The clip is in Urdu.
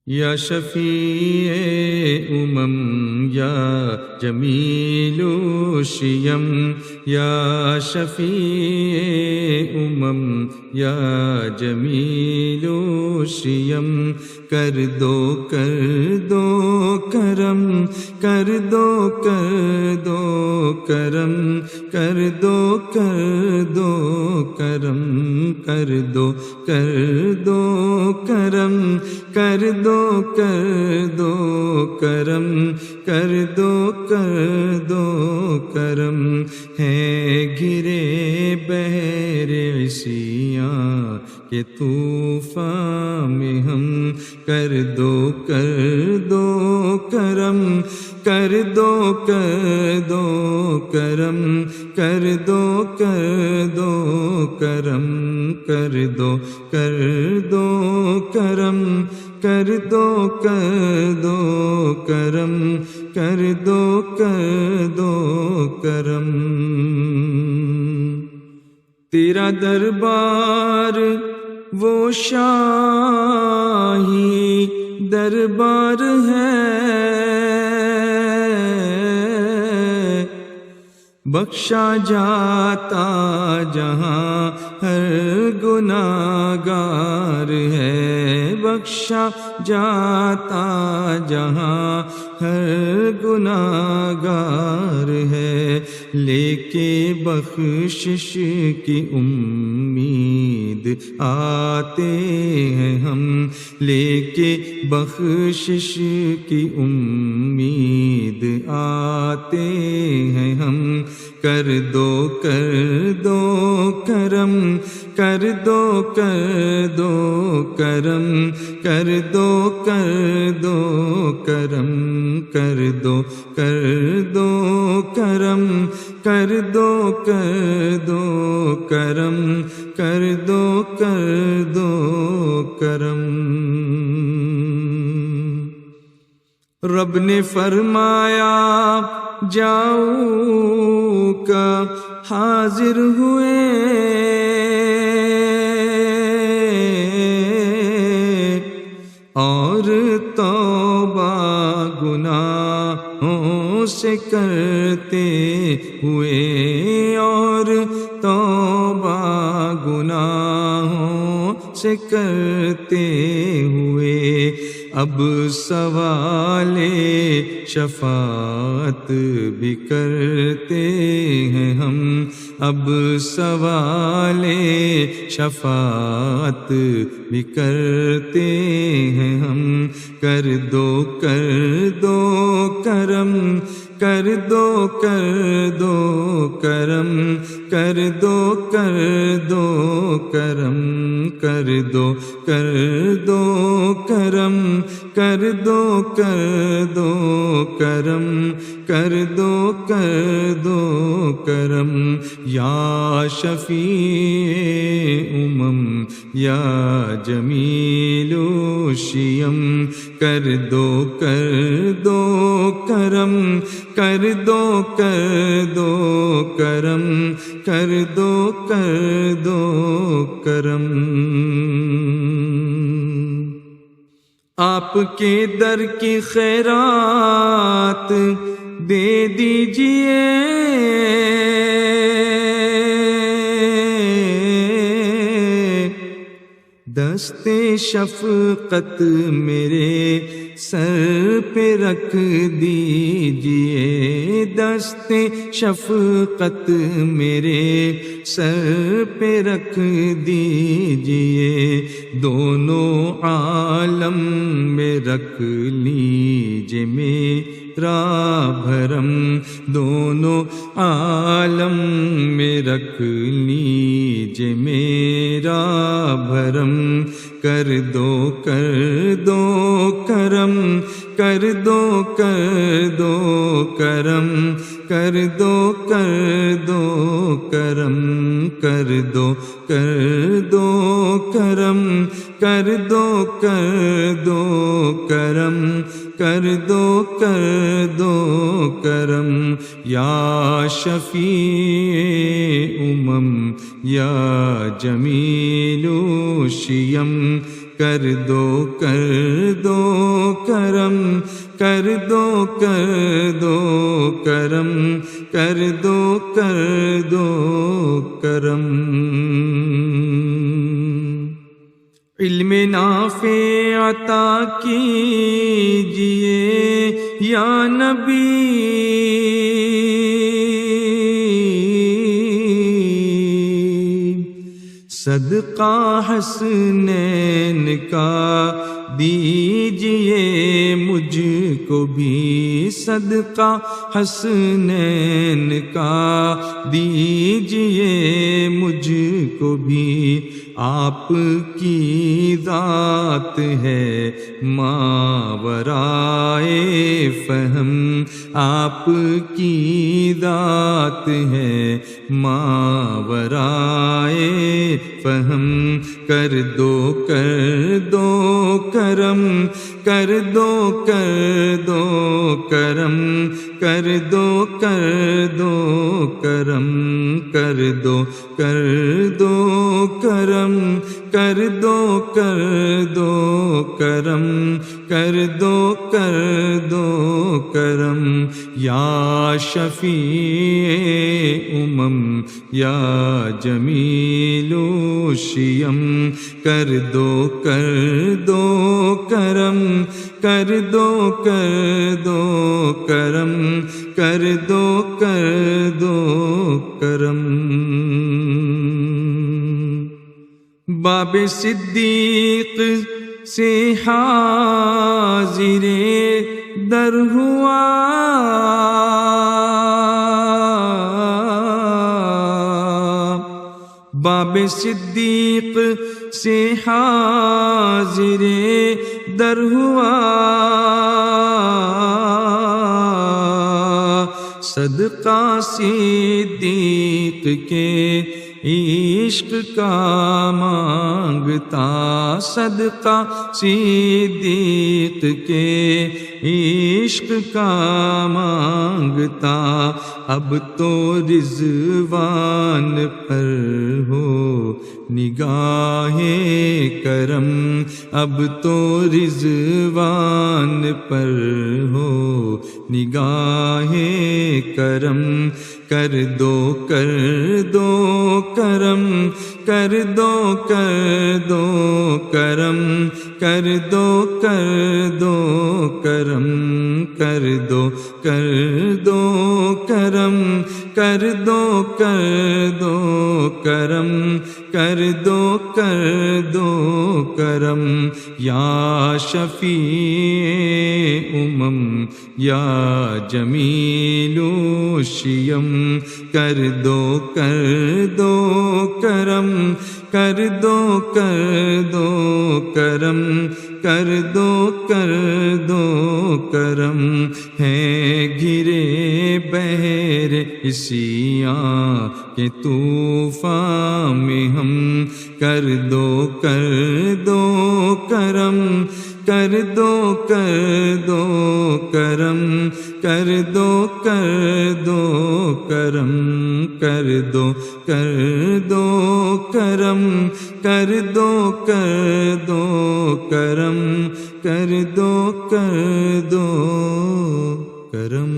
یا شفیع یا جمیل شیم، یا شفیع یا جمیل شیم، کر دو کرم، کر دو کرم، کر دو کرم، کر دو کرم، کر دو کرم، کر دو کرم، ہے گرے بحر عصیاں کے طوفان میں ہم، کر دو کرم، کر دو کرم، کر دو کرم، کر دو کرم، کر دو کرم، کر دو کرم۔ تیرا دربار وہ شاہی دربار ہے، بخشا جاتا جہاں ہر گناہگار ہے، بخشا جاتا جہاں ہر گناہگار ہے، لے کے بخشش کی امید آتے ہیں ہم، لے کے بخشش کی امید آتے ہیں ہم، کر دو کرم، کر دو کرم، کر دو کرم، کر دو کرم، کر دو کرم، کر دو کرم۔ رب نے فرمایا جاؤ کا حاضر ہوئے، اور توبہ گناہوں سے کرتے ہوئے، اور توبہ گناہوں سے کرتے ہوئے، اب سوال شفاعت بھی کرتے ہیں ہم، اب سوال شفاعت بھی کرتے ہیں ہم، کر دو کرم، کر دو کرم، کر دو کرم، کر دو کرم، کر دو کرم، کر دو کرم، یا شفیع یا جمیل شیم، کر دو کرم، کر دو کرم، کر دو کرم۔ آپ کے در کی خیرات دے دیجئے، دست شفقت میرے سر پہ رکھ دیجئے، دست شفقت میرے سر پہ رکھ دیجئے، دونوں عالم میں رکھ لیجئے میرا بھرم، دونوں عالم میں رکھ لیجئے میرا بھرم، کر دو کرم، کر دو کرم، کر دو کرم، کر دو کرم، کر دو کرم، کر دو کرم، یا شفیع یا جمیل شیم، کر دو کرم کر دو کرم کر دو کرم علم نافع عطا کیجئے یا نبی صدقہ حسنین کا دیجئے مجھ کو بھی صدقہ حسنین کا دیجئے مجھ کو بھی آپ کی ذات ہے ماورائے فہم آپ کی ذات ہے ماورائے فہم کر دو کرم کر دو کرم کر دو کرم کر دو کرم کر دو کرم کر دو کرم یا شفیع امم یا جمیل شیم کر دو کرم کر دو کرم کر دو کرم باب صدیق سے حاضر در ہوا باب صدیق سے حاضر در ہوا صدقہ صدیق کے عشق کا مانگتا صدقہ صدیق کے عشق کا مانگتا اب تو رضوان پر ہو نگاہ کرم اب تو رضوان پر ہو نگاہ کرم کر دو کرم کر دو کرم کر دو کرم کر دو کرم کر دو کرم کر دو کرم یا شفیع امم یا جمیل شیم کر دو کرم کر دو کرم کر دو کرم ہیں گرے بحر عصیاں کے طوفان میں ہم کر دو کرم کر دو کرم کر دو کرم کر دو کرم کر دو کرم کر دو کرم